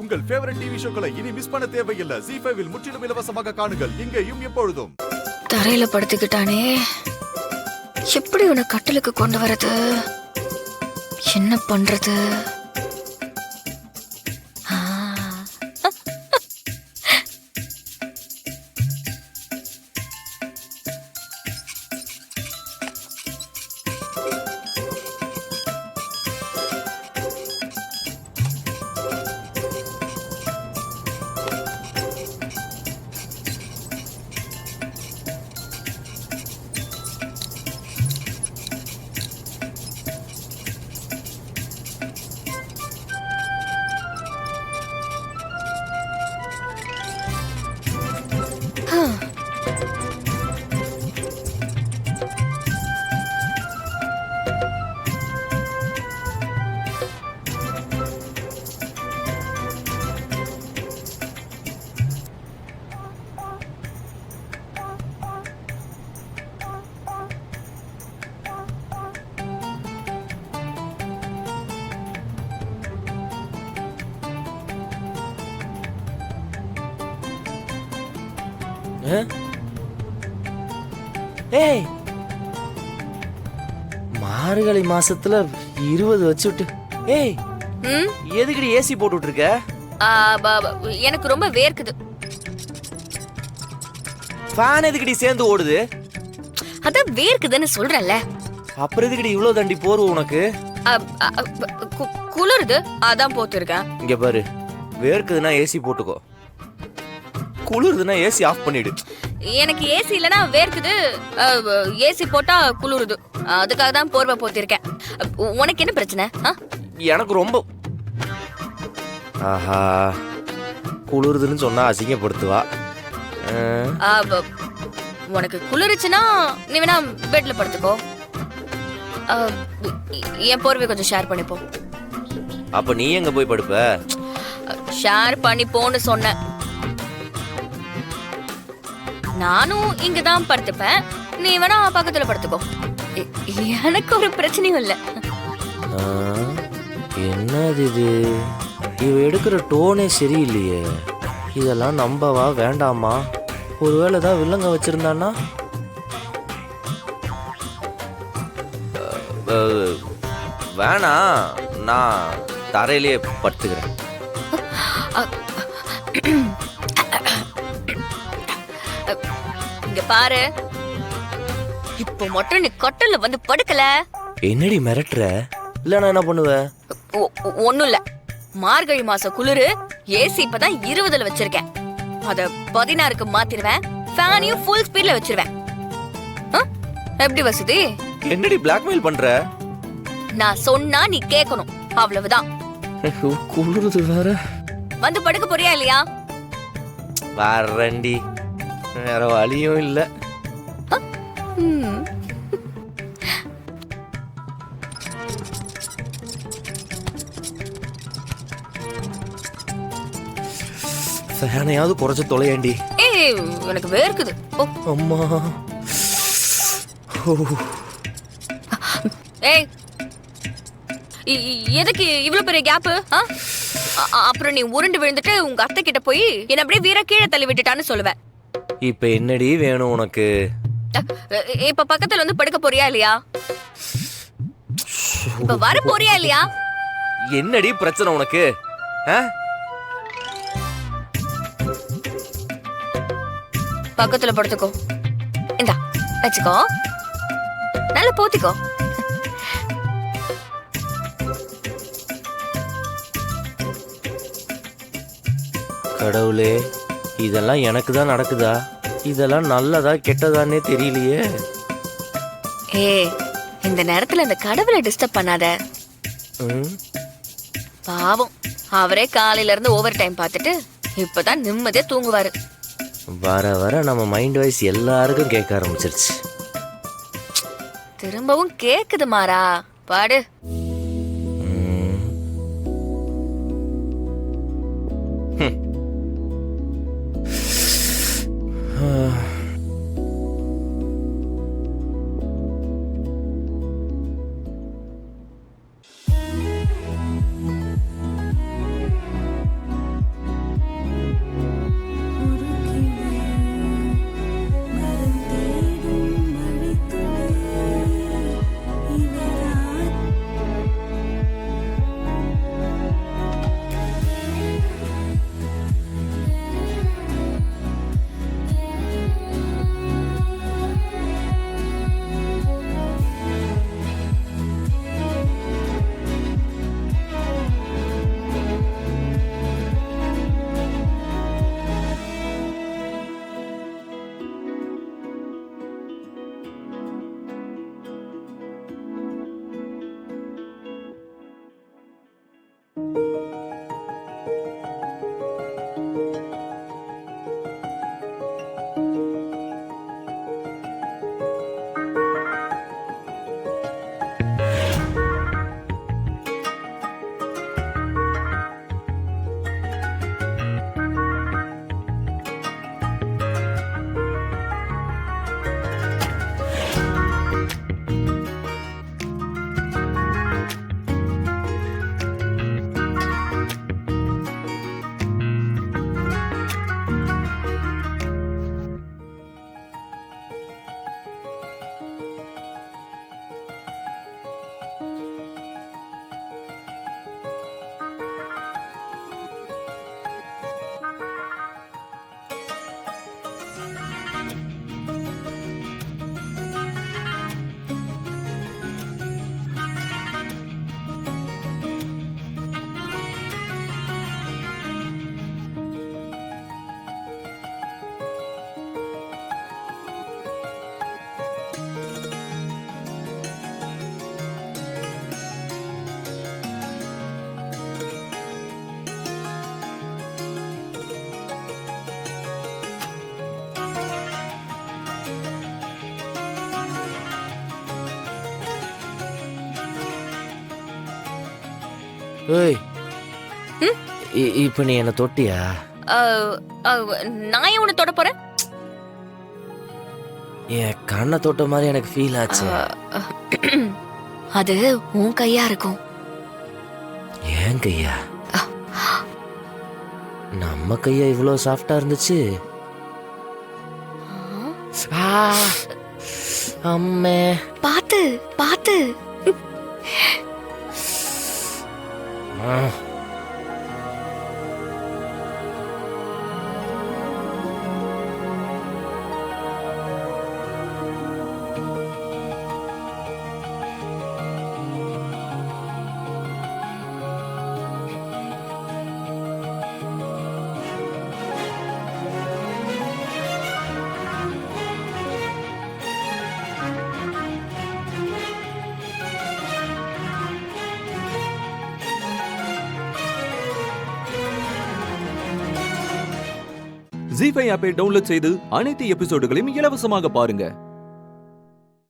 உங்கள் favourite TV ஷோக்களை இனி miss பண்ண தேவையில்லை. ZEE5 இல் முற்றிலும் இலவசமாக காணுங்கள். இங்கேயும் எப்பொழுதும். தரையில படுத்துக்கிட்டானே, எப்படி உன கட்டலுக்கு கொண்டு வரது? என்ன பண்றது? ஏய், மார்கழி மாசத்துல 20 வச்சுட்டு ஏய் எதுக்குடி ஏசி போட்டுட்டு இருக்க? எனக்கு ரொம்ப வேர்க்குது. ஃபேன் எதுக்குடி சேர்ந்து ஓடுது? அதான் வேர்க்குதுன்னு சொல்றல. அப்புறம் எதுக்குடி இவ்வளவு தண்டி போர்வு உனக்கு? குளிருது, அதான் போட்டுருக்கேன். இங்க பாரு, வேர்க்குதுன்னா ஏசி போட்டுக்கோ, குளிருதுன்னா ஏசி ஆஃப் பண்ணிடு. எனக்கு ஏசி இல்லனா வேர்க்குது, ஏசி போட்டா குளிருது. அதுக்காக தான் போர்வை போத்திருக்கேன். உனக்கு என்ன பிரச்சனை? எனக்கு ரொம்ப ஆஹா, குளிருதுன்னு சொன்னா அசிங்கப்படுத்துவா. உனக்கு குளிருச்சுன்னா நீ வேணா பெட்ல படுத்துக்கோ. என் போர்வை கொஞ்சம் ஷேர் பண்ணிப்போம். அப்ப நீ எங்க போய் படுப்ப? ஷேர் பண்ணிப்போன்னு சொன்னேன். நானும் இங்கதான் படுத்துப்பேன், நீ வேணா பக்கத்துல படுத்துக்கோ. எனக்கு ஒரு பிரச்சனையும் இல்ல. என்னது இது? இவ எடுக்கிற டோனே சரியில்லையே. இதெல்லாம் நம்பவா வேண்டாமா? ஒருவேளை தான் வில்லங்க வச்சிருந்தான்னா? வேணாம், நான் தரையிலேயே படுத்துக்கிறேன். இங்க பாரு, இப்போ மட்டும் நீ கட்டல்ல வந்து படுக்கல. என்னடி மிரட்டுற? இல்ல நான் என்ன பண்ணுவேன்? ஒண்ணும் இல்ல. மார்கழி மாச குளிரு, ஏசி இப்பதான் 20ல வச்சிருக்கேன். அத 16க்கு மாத்திடுவேன். ஃபேனையும் ஃபுல் ஸ்பீட்ல வச்சிருவேன். எப்படி வசதி? என்னடி பிளாக்மெயில் பண்ற? நான் சொன்னா நீ கேட்கணும், அவ்வளவுதான். குளிருது வேற. வந்து படுக்க போறியா இல்லையா? வரண்டி, வேற வழியும் இல்ல. ஃபேனையாவது குறைச்சு தொலையாண்டி. ஏய், எனக்கு வேர்க்குது. அம்மா. ஏய், எதுக்கு இவ்வளவு பெரிய கேப்? அப்புறம் நீ உருண்டு விழுந்துட்டு உங்க அத்தை கிட்ட போய் என்ன அப்படியே வீர கீழே தள்ளி விட்டுட்டான்னு சொல்லுவேன். இப்ப என்னடி வேணும் உனக்கு? இப்ப பக்கத்துல வந்து படுக்க போறியா இல்லையா? இப்ப வர போறியா இல்லையா? என்னடி பிரச்சனை உனக்கு? பக்கத்துல படுத்துக்கோ. இந்தா வச்சுக்கோ, நல்லா போத்திக்கோ. கடவுளே, இதெல்லாம் எனக்கு தான் நடக்குதா? இதெல்லாம் நல்லதா கெட்டதானே தெரியலையே. இந்த நேரத்துல அந்த கடவுளை டிஸ்டர்ப் பண்ணாத. பாவம், அவரே காலையில இருந்து ஓவர் டைம் பார்த்துட்டு இப்பதான் நிம்மதியா தூங்குவாரு. வர வர நம்ம மைண்ட் வாய்ஸ் எல்லாருக்கும் கேட்க ஆரம்பிச்சிருச்சு. திரும்பவும் கேக்குது மாறா, பாடு. ஏய் இப்ப நீ என்ன தொட்டியா? நான் ஏன் உன்னை தொட போறேன்? என் கண்ணை தொட்ட மாதிரி எனக்கு ஃபீல் ஆச்சு. அது உன் கையா இருக்கும். ஏன் கையா? நம்ம கையா இவ்வளவு சாஃப்டா இருந்துச்சு? அம்மே பாத்து பாத்து. ZEE5 ஆப்பை டவுன்லோட் செய்து அனைத்து எபிசோடுகளையும் இலவசமாக பாருங்க.